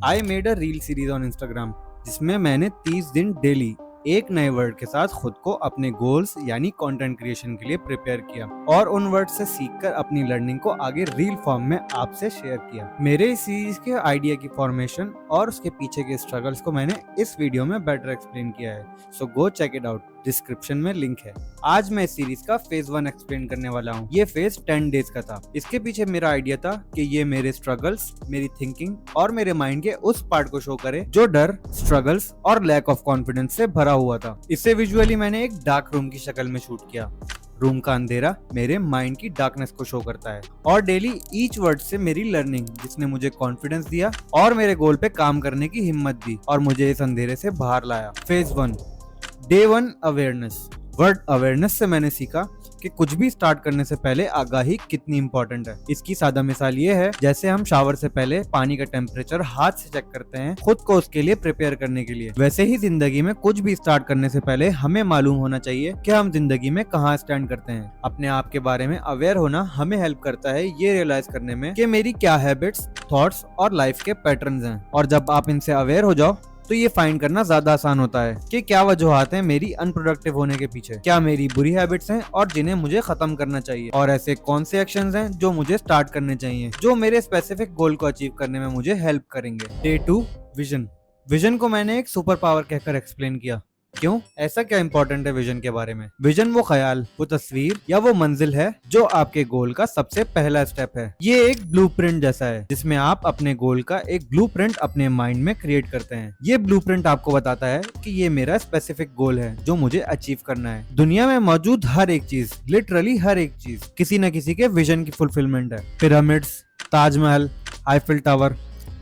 I made a reel series on Instagram जिसमें मैंने 30 दिन डेली एक नए वर्ड के साथ खुद को अपने गोल्स यानी कंटेंट क्रिएशन के लिए प्रिपेयर किया और उन वर्ड से सीखकर अपनी लर्निंग को आगे रील फॉर्म में आपसे शेयर किया। मेरे इस सीरीज के आइडिया की फॉर्मेशन और उसके पीछे के स्ट्रगल्स को मैंने इस वीडियो में बेटर एक्सप्लेन किया है, so go check it out, description में लिंक है। आज मैं इस सीरीज का फेज 1 एक्सप्लेन करने वाला हूँ। ये फेज 10 डेज का था। इसके पीछे मेरा आइडिया था कि ये मेरे स्ट्रगल्स, मेरी थिंकिंग और मेरे माइंड के उस पार्ट को शो करे जो डर, स्ट्रगल्स और लैक ऑफ कॉन्फिडेंस से भरा हुआ था। इसे विजुअली मैंने एक डार्क रूम की शक्ल में शूट किया। रूम का अंधेरा मेरे माइंड की डार्कनेस को शो करता है और डेली ईच वर्ड से मेरी लर्निंग जिसने मुझे कॉन्फिडेंस दिया और मेरे गोल पे काम करने की हिम्मत दी और मुझे इस अंधेरे से बाहर लाया। Phase 1 day 1 awareness. Word awareness से मैंने सीखा कि कुछ भी स्टार्ट करने से पहले आगाही कितनी इंपॉर्टेंट है। इसकी सादा मिसाल ये है जैसे हम शावर से पहले पानी का टेम्परेचर हाथ से चेक करते हैं खुद को उसके लिए प्रिपेयर करने के लिए, वैसे ही जिंदगी में कुछ भी स्टार्ट करने से पहले हमें मालूम होना चाहिए कि हम जिंदगी में कहाँ स्टैंड करते हैं। अपने आप के बारे में अवेयर होना हमें हेल्प करता है ये रियलाइज करने में कि मेरी क्या हैबिट्स, थॉट्स और लाइफ के पैटर्न्स हैं, और जब आप इनसे अवेयर हो जाओ तो ये फाइंड करना ज्यादा आसान होता है कि क्या वजूहात हैं मेरी अनप्रोडक्टिव होने के पीछे, क्या मेरी बुरी हैबिट्स हैं और जिन्हें मुझे खत्म करना चाहिए, और ऐसे कौन से एक्शंस हैं जो मुझे स्टार्ट करने चाहिए जो मेरे स्पेसिफिक गोल को अचीव करने में मुझे हेल्प करेंगे। Day 2 vision. विजन को मैंने एक सुपर पावर कहकर एक्सप्लेन किया। क्यों? ऐसा क्या इंपॉर्टेंट है विजन के बारे में? विजन वो ख्याल, वो तस्वीर या वो मंजिल है जो आपके गोल का सबसे पहला स्टेप है। ये एक ब्लूप्रिंट जैसा है जिसमें आप अपने गोल का एक ब्लूप्रिंट अपने माइंड में क्रिएट करते हैं। ये ब्लूप्रिंट आपको बताता है कि ये मेरा स्पेसिफिक गोल है जो मुझे अचीव करना है। दुनिया में मौजूद हर एक चीज, लिटरली हर एक चीज किसी न किसी के विजन की फुलफिलमेंट है। पिरामिड्स, ताजमहल, आईफिल टावर,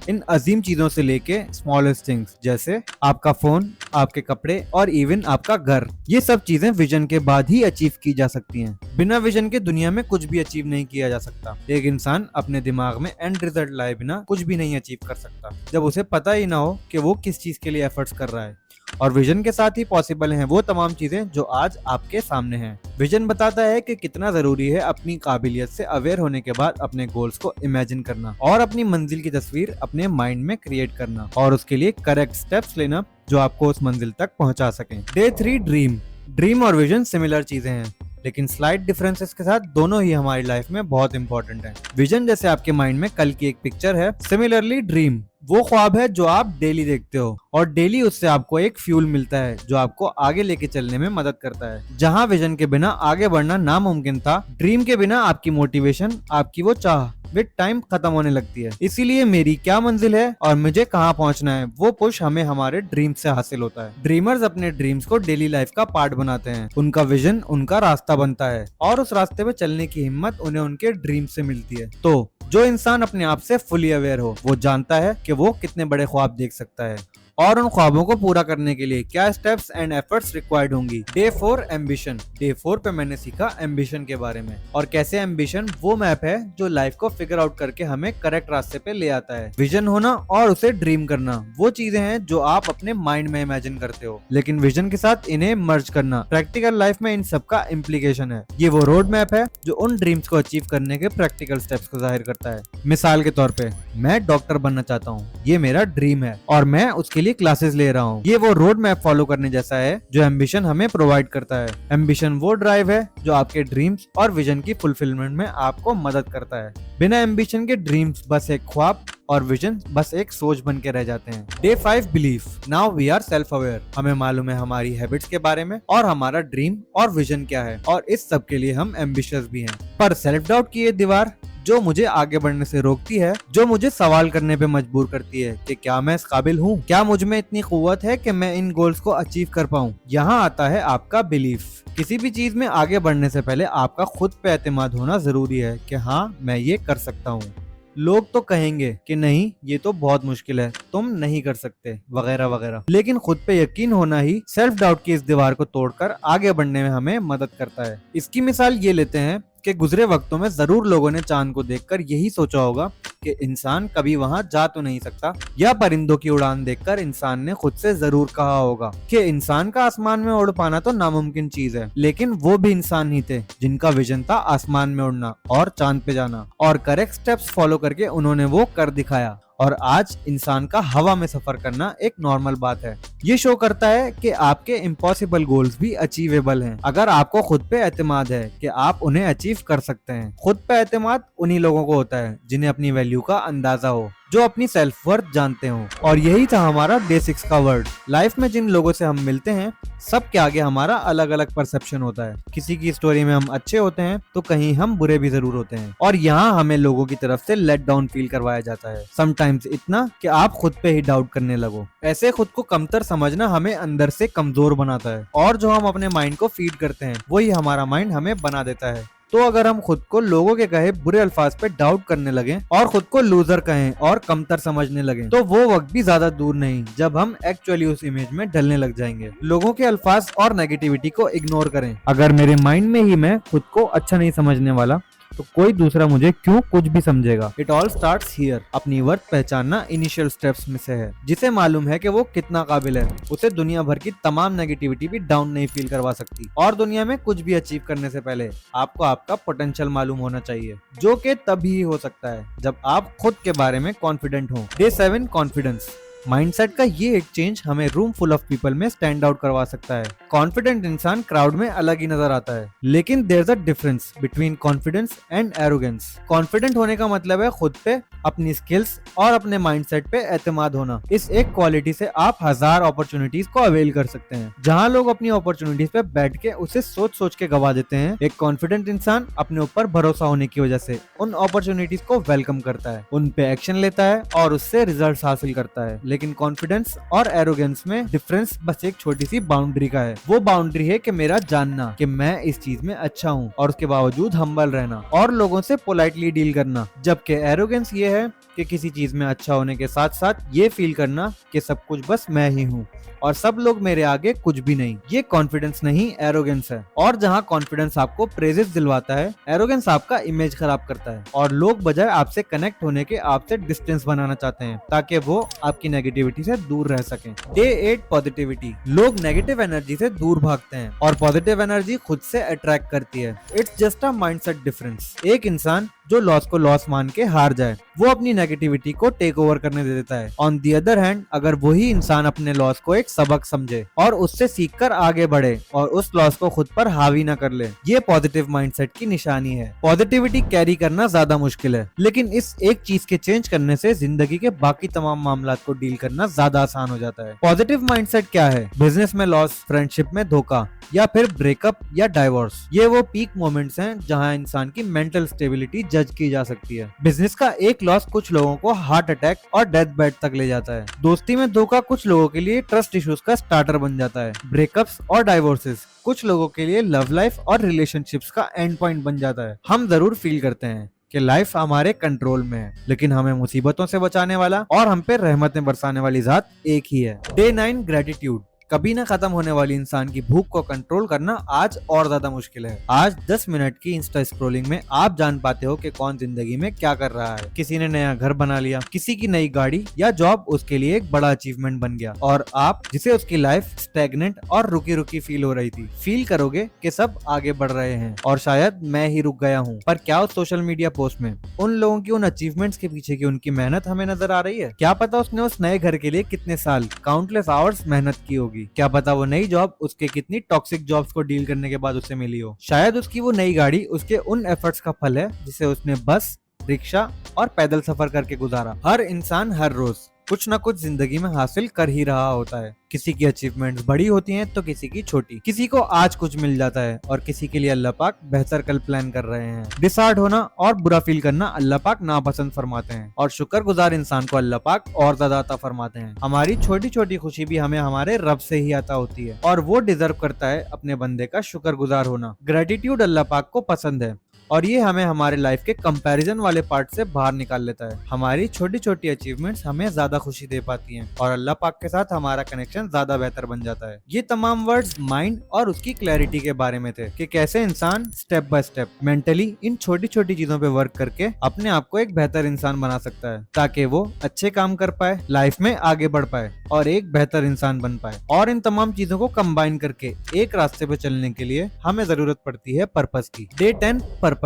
इन अजीम चीजों से लेके स्मॉलेस्ट थिंग्स जैसे आपका फोन, आपके कपड़े और इवन आपका घर, ये सब चीजें विजन के बाद ही अचीव की जा सकती हैं। बिना विजन के दुनिया में कुछ भी अचीव नहीं किया जा सकता। एक इंसान अपने दिमाग में एंड रिजल्ट लाए बिना कुछ भी नहीं अचीव कर सकता जब उसे पता ही ना हो कि वो किस चीज के लिए एफर्ट्स कर रहा है। और विजन के साथ ही पॉसिबल हैं वो तमाम चीजें जो आज आपके सामने हैं। विजन बताता है कि कितना जरूरी है अपनी काबिलियत से अवेयर होने के बाद अपने गोल्स को इमेजिन करना और अपनी मंजिल की तस्वीर अपने माइंड में क्रिएट करना और उसके लिए करेक्ट स्टेप्स लेना जो आपको उस मंजिल तक पहुंचा सकें। Day 3 dream. ड्रीम और विजन सिमिलर चीजें हैं लेकिन स्लाइट डिफरेंसेस के साथ दोनों ही हमारी लाइफ में बहुत इंपॉर्टेंट है। विजन जैसे आपके माइंड में कल की एक पिक्चर है, सिमिलरली ड्रीम वो ख्वाब है जो आप डेली देखते हो और डेली उससे आपको एक फ्यूल मिलता है जो आपको आगे लेके चलने में मदद करता है। जहां विजन के बिना आगे बढ़ना नामुमकिन था, ड्रीम के बिना आपकी मोटिवेशन, आपकी वो चाह विद टाइम खत्म होने लगती है। इसीलिए मेरी क्या मंजिल है और मुझे कहाँ पहुँचना है, वो पुश हमें हमारे ड्रीम से हासिल होता है। ड्रीमर्स अपने ड्रीम्स को डेली लाइफ का पार्ट बनाते हैं। उनका विजन उनका रास्ता बनता है और उस रास्ते पे चलने की हिम्मत उन्हें उनके ड्रीम से मिलती है। तो जो इंसान अपने आप से फुली अवेयर हो वो जानता है कि वो कितने बड़े ख्वाब देख सकता है और उन ख्वाबों को पूरा करने के लिए क्या स्टेप्स एंड एफर्ट्स रिक्वायर्ड होंगी। Day 4 ambition. डे 4 पे मैंने सीखा एम्बिशन के बारे में और कैसे एम्बिशन वो मैप है जो लाइफ को फिगर आउट करके हमें करेक्ट रास्ते पे ले आता है। विजन होना और उसे ड्रीम करना वो चीजें हैं जो आप अपने माइंड में इमेजिन करते हो, लेकिन विजन के साथ इन्हें मर्ज करना प्रैक्टिकल लाइफ में इन सब का इम्प्लीकेशन है। ये वो रोड मैप है जो उन ड्रीम्स को अचीव करने के प्रैक्टिकल स्टेप्स को जाहिर करता है। मिसाल के तौर पे मैं डॉक्टर बनना चाहता हूँ, ये मेरा ड्रीम है और मैं उसके लिए क्लासेस ले रहा हूँ। ये वो रोड मैप फॉलो करने जैसा है जो एम्बिशन हमें प्रोवाइड करता है। एम्बिशन वो ड्राइव है जो आपके ड्रीम्स और विजन की फुलफिलमेंट में आपको मदद करता है। बिना एम्बिशन के ड्रीम्स बस एक ख्वाब और विजन बस एक सोच बन के रह जाते हैं। Day 5 belief. Now we are self aware. हमें मालूम है हमारी हैबिट्स के बारे में और हमारा ड्रीम और विजन क्या है और इस सब के लिए हम एम्बिशियस भी हैं। पर सेल्फ डाउट की ये दीवार जो मुझे आगे बढ़ने से रोकती है, जो मुझे सवाल करने पे मजबूर करती है कि क्या मैं इस काबिल हूँ, क्या मुझ में इतनी कुव्वत है कि मैं इन गोल्स को अचीव कर पाऊँ। यहाँ आता है आपका बिलीफ। किसी भी चीज में आगे बढ़ने से पहले आपका खुद पे एतमाद होना जरूरी है कि हाँ मैं ये कर सकता हूँ। लोग तो कहेंगे कि नहीं ये तो बहुत मुश्किल है, तुम नहीं कर सकते वगैरह वगैरह, लेकिन खुद पे यकीन होना ही सेल्फ डाउट की इस दीवार को तोड़कर आगे बढ़ने में हमें मदद करता है। इसकी मिसाल ये लेते हैं कि गुजरे वक्तों में जरूर लोगों ने चांद को देखकर यही सोचा होगा कि इंसान कभी वहां जा तो नहीं सकता, या परिंदों की उड़ान देखकर इंसान ने खुद से जरूर कहा होगा कि इंसान का आसमान में उड़ पाना तो नामुमकिन चीज है, लेकिन वो भी इंसान ही थे जिनका विजन था आसमान में उड़ना और चांद पे जाना, और करेक्ट स्टेप्स फॉलो करके उन्होंने वो कर दिखाया। और आज इंसान का हवा में सफर करना एक नॉर्मल बात है। ये शो करता है कि आपके इम्पॉसिबल गोल्स भी अचीवेबल हैं अगर आपको खुद पे एतमाद है कि आप उन्हें अचीव कर सकते हैं। खुद पे एतमाद उन्हीं लोगों को होता है जिन्हें अपनी वैल्यू का अंदाजा हो, जो अपनी सेल्फ वर्थ जानते हो। और यही था हमारा डे 6 का वर्ड। लाइफ में जिन लोगों से हम मिलते हैं सबके आगे हमारा अलग अलग परसेप्शन होता है। किसी की स्टोरी में हम अच्छे होते हैं तो कहीं हम बुरे भी जरूर होते हैं, और यहाँ हमें लोगों की तरफ से लेट डाउन फील करवाया जाता है, समटाइम्स इतना कि आप खुद पे ही डाउट करने लगो। ऐसे खुद को कमतर समझना हमें अंदर से कमजोर बनाता है, और जो हम अपने माइंड को फीड करते हैं वही हमारा माइंड हमें बना देता है। तो अगर हम खुद को लोगों के कहे बुरे अल्फाज पे डाउट करने लगे और खुद को लूजर कहें और कमतर समझने लगे तो वो वक्त भी ज्यादा दूर नहीं जब हम एक्चुअली उस इमेज में ढलने लग जाएंगे। लोगों के अल्फाज और नेगेटिविटी को इग्नोर करें। अगर मेरे माइंड में ही मैं खुद को अच्छा नहीं समझने वाला तो कोई दूसरा मुझे क्यों कुछ भी समझेगा। It all starts here. अपनी वर्थ पहचानना इनिशियल स्टेप्स में से है। जिसे मालूम है कि वो कितना काबिल है, उसे दुनिया भर की तमाम नेगेटिविटी भी डाउन नहीं फील करवा सकती। और दुनिया में कुछ भी अचीव करने से पहले आपको आपका पोटेंशियल मालूम होना चाहिए, जो कि तभी हो सकता है जब आप खुद के बारे में कॉन्फिडेंट हो। Day 7 confidence. माइंडसेट का ये एक चेंज हमें रूम फुल ऑफ पीपल में स्टैंड आउट करवा सकता है। कॉन्फिडेंट इंसान क्राउड में अलग ही नजर आता है, लेकिन there is a difference between confidence and arrogance. Confident होने का मतलब है खुद पे, अपनी स्किल्स और अपने माइंडसेट पे एतमाद होना। इस एक क्वालिटी से आप 1000 अपॉर्चुनिटीज को अवेल कर सकते हैं। जहाँ लोग अपनी अपॉर्चुनिटीज पे बैठ के उसे सोच सोच के गवा देते हैं, एक कॉन्फिडेंट इंसान अपने ऊपर भरोसा होने की वजह से उन अपॉर्चुनिटीज को वेलकम करता है, उन पे एक्शन लेता है और उससे रिजल्ट हासिल करता है। लेकिन कॉन्फिडेंस और एरोगेंस में डिफरेंस बस एक छोटी सी बाउंड्री का है। वो बाउंड्री है कि मेरा जानना कि मैं इस चीज में अच्छा हूँ और उसके बावजूद हम्बल रहना और लोगों से पोलाइटली डील करना। जबकि एरोगेंस ये है कि किसी चीज में अच्छा होने के साथ साथ ये फील करना कि सब कुछ बस मैं ही हूँ और सब लोग मेरे आगे कुछ भी नहीं। ये कॉन्फिडेंस नहीं, एरोगेंस है। और जहाँ कॉन्फिडेंस आपको प्रेजेस दिलवाता है, एरोगेंस आपका इमेज खराब करता है और लोग बजाय आपसे कनेक्ट होने के आपसे डिस्टेंस बनाना चाहते हैं ताकि वो आपकी नेगेटिविटी से दूर रह सकें। Day 8 positivity. लोग नेगेटिव एनर्जी से दूर भागते हैं और पॉजिटिव एनर्जी खुद से अट्रैक्ट करती है। It's just a mindset difference. एक इंसान जो लॉस को लॉस मान के हार जाए वो अपनी नेगेटिविटी को टेक ओवर करने दे देता है। ऑन दी अदर हैंड, अगर वही इंसान अपने लॉस को एक सबक समझे और उससे सीखकर आगे बढ़े और उस लॉस को खुद पर हावी न कर ले, ये पॉजिटिव माइंडसेट की निशानी है। पॉजिटिविटी कैरी करना ज्यादा मुश्किल है, लेकिन इस एक चीज के चेंज करने से जिंदगी के बाकी तमाम मामला को डील करना ज्यादा आसान हो जाता है। पॉजिटिव माइंडसेट क्या है? बिजनेस में लॉस, फ्रेंडशिप में धोखा या फिर ब्रेकअप या डाइवोर्स, ये वो पीक मोमेंट्स हैं जहां इंसान की मेंटल स्टेबिलिटी जज की जा सकती है। बिजनेस का एक लॉस कुछ लोगों को हार्ट अटैक और डेथ बेड तक ले जाता है। दोस्ती में धोखा कुछ लोगों के लिए ट्रस्ट इश्यूज का स्टार्टर बन जाता है। ब्रेकअप्स और डाइवोर्सेस कुछ लोगों के लिए लव लाइफ और रिलेशनशिप्स का एंड पॉइंट बन जाता है। हम जरूर फील करते हैं कि लाइफ हमारे कंट्रोल में है, लेकिन हमें मुसीबतों से बचाने वाला और हम पे रहमतें बरसाने वाली जात एक ही है। Day 9 gratitude. कभी न खत्म होने वाली इंसान की भूख को कंट्रोल करना आज और ज्यादा मुश्किल है। आज 10 मिनट की इंस्टा स्क्रॉलिंग में आप जान पाते हो कि कौन जिंदगी में क्या कर रहा है। किसी ने नया घर बना लिया, किसी की नई गाड़ी या जॉब उसके लिए एक बड़ा अचीवमेंट बन गया, और आप जिसे उसकी लाइफ स्टैग्नेंट और रुकी रुकी फील हो रही थी, फील करोगे कि सब आगे बढ़ रहे हैं और शायद मैं ही रुक गया हूँ। पर क्या उस सोशल मीडिया पोस्ट में उन लोगों की उन अचीवमेंट्स के पीछे की उनकी मेहनत हमें नजर आ रही है? क्या पता उसने उस नए घर के लिए कितने साल, काउंटलेस आवर्स मेहनत की होगी। क्या पता वो नई जॉब उसके कितनी टॉक्सिक जॉब्स को डील करने के बाद उसे मिली हो। शायद उसकी वो नई गाड़ी उसके उन एफर्ट्स का फल है जिसे उसने बस, रिक्शा और पैदल सफर करके गुजारा। हर इंसान हर रोज कुछ न कुछ जिंदगी में हासिल कर ही रहा होता है। किसी की अचीवमेंट्स बड़ी होती हैं तो किसी की छोटी। किसी को आज कुछ मिल जाता है और किसी के लिए अल्लाह पाक बेहतर कल प्लान कर रहे हैं। डिसहार्ट होना और बुरा फील करना अल्लाह पाक नापसंद फरमाते हैं और शुक्रगुजार इंसान को अल्लाह पाक और ज्यादा अता फरमाते हैं। हमारी छोटी छोटी खुशी भी हमें हमारे रब से ही अता होती है और वो डिजर्व करता है अपने बंदे का शुक्रगुजार होना। ग्रेटिट्यूड अल्लाह पाक को पसंद है और ये हमें हमारे लाइफ के कंपैरिजन वाले पार्ट से बाहर निकाल लेता है। हमारी छोटी छोटी अचीवमेंट्स हमें ज्यादा खुशी दे पाती हैं और अल्लाह पाक के साथ हमारा कनेक्शन ज्यादा बेहतर बन जाता है। ये तमाम वर्ड्स माइंड और उसकी क्लैरिटी के बारे में थे कि कैसे इंसान step by step mentally in छोटी छोटी चीजों पे वर्क करके अपने आप को एक बेहतर इंसान बना सकता है ताकि वो अच्छे काम कर पाए, लाइफ में आगे बढ़ पाए और एक बेहतर इंसान बन पाए। और इन तमाम चीजों को कंबाइन करके एक रास्ते पे चलने के लिए हमें जरूरत पड़ती है पर्पस की। Day 10 purpose.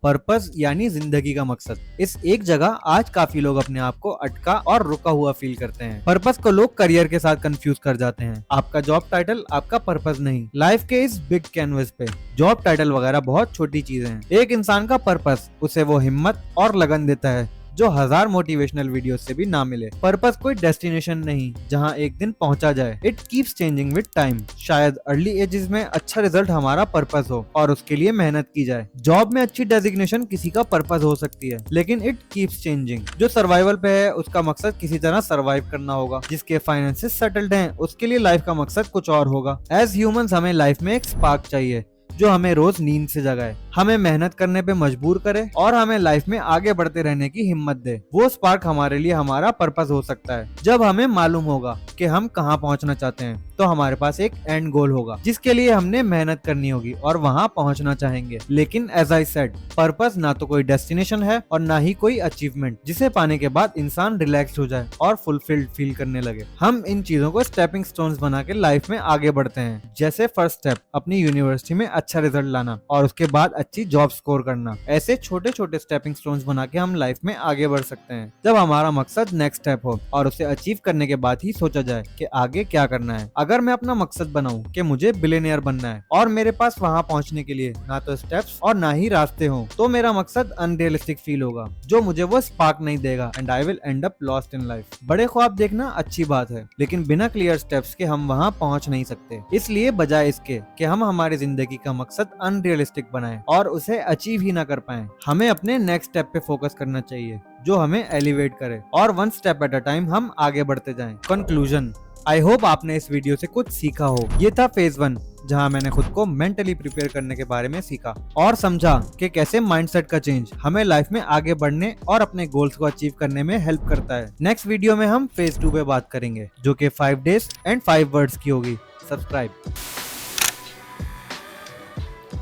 पर्पस यानी जिंदगी का मकसद। इस एक जगह आज काफी लोग अपने आप को अटका और रुका हुआ फील करते हैं। पर्पस को लोग करियर के साथ कंफ्यूज कर जाते हैं। आपका जॉब टाइटल आपका पर्पस नहीं। लाइफ के इस बिग कैनवस पे जॉब टाइटल वगैरह बहुत छोटी चीजें हैं। एक इंसान का पर्पस उसे वो हिम्मत और लगन देता है जो 1000 मोटिवेशनल वीडियो से भी ना मिले। पर्पस कोई डेस्टिनेशन नहीं जहां एक दिन पहुंचा जाए। It keeps changing with time. शायद अर्ली एजेस में अच्छा रिजल्ट हमारा पर्पस हो और उसके लिए मेहनत की जाए। जॉब में अच्छी डेजिग्नेशन किसी का पर्पस हो सकती है, लेकिन इट कीप्स चेंजिंग। जो सर्वाइवल पे है उसका मकसद किसी तरह सर्वाइव करना होगा। जिसके फाइनेंसेस सेटल्ड हैं उसके लिए लाइफ का मकसद कुछ और होगा। एज ह्यूमंस हमें लाइफ में एक स्पार्क चाहिए जो हमें रोज नींद से जगाए, हमें मेहनत करने पे मजबूर करे और हमें लाइफ में आगे बढ़ते रहने की हिम्मत दे। वो स्पार्क हमारे लिए हमारा पर्पस हो सकता है। जब हमें मालूम होगा कि हम कहाँ पहुँचना चाहते हैं तो हमारे पास एक एंड गोल होगा जिसके लिए हमने मेहनत करनी होगी और वहाँ पहुँचना चाहेंगे। लेकिन एज आई सेड, पर्पस ना तो कोई डेस्टिनेशन है और ना ही कोई अचीवमेंट जिसे पाने के बाद इंसान रिलैक्स हो जाए और फुलफिल्ड फील करने लगे। हम इन चीजों को स्टेपिंग स्टोन्स बना के लाइफ में आगे बढ़ते हैं। जैसे फर्स्ट स्टेप अपनी यूनिवर्सिटी में अच्छा रिजल्ट लाना और उसके बाद अच्छी जॉब स्कोर करना। ऐसे छोटे छोटे स्टेपिंग स्टोन्स बना के हम लाइफ में आगे बढ़ सकते हैं। जब हमारा मकसद नेक्स्ट स्टेप हो और उसे अचीव करने के बाद ही सोचा जाए कि आगे क्या करना है। अगर मैं अपना मकसद बनाऊं कि मुझे बिलियनियर बनना है और मेरे पास वहां पहुंचने के लिए ना तो स्टेप्स और ना ही रास्ते हों, तो मेरा मकसद अनरियलिस्टिक फील होगा जो मुझे वो स्पार्क नहीं देगा and I will and up lost in life. बड़े ख्वाब देखना अच्छी बात है, लेकिन बिना क्लियर स्टेप्स के हम वहां पहुंच नहीं सकते। इसलिए बजाय इसके कि हम हमारी जिंदगी का मकसद अनरियलिस्टिक बनाएं और उसे अचीव ही ना कर पाएं, हमें अपने नेक्स्ट स्टेप पे फोकस करना चाहिए जो हमें एलिवेट करे और one step at a time हम आगे बढ़ते जाएं। कंक्लूजन, आई होप आपने इस वीडियो से कुछ सीखा हो। ये था फेज 1 जहां मैंने खुद को मेंटली प्रिपेयर करने के बारे में सीखा और समझा कि कैसे माइंडसेट का चेंज हमें लाइफ में आगे बढ़ने और अपने गोल्स को अचीव करने में हेल्प करता है। नेक्स्ट वीडियो में हम फेज 2 पे बात करेंगे जो कि 5 डेज एंड 5 वर्ड्स की होगी। सब्सक्राइब।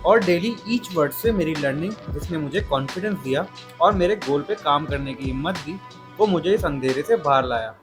और डेली ईच वर्ड से मेरी लर्निंग जिसने मुझे कॉन्फिडेंस दिया और मेरे गोल पे काम करने की हिम्मत दी, वो मुझे इस अंधेरे से बाहर लाया।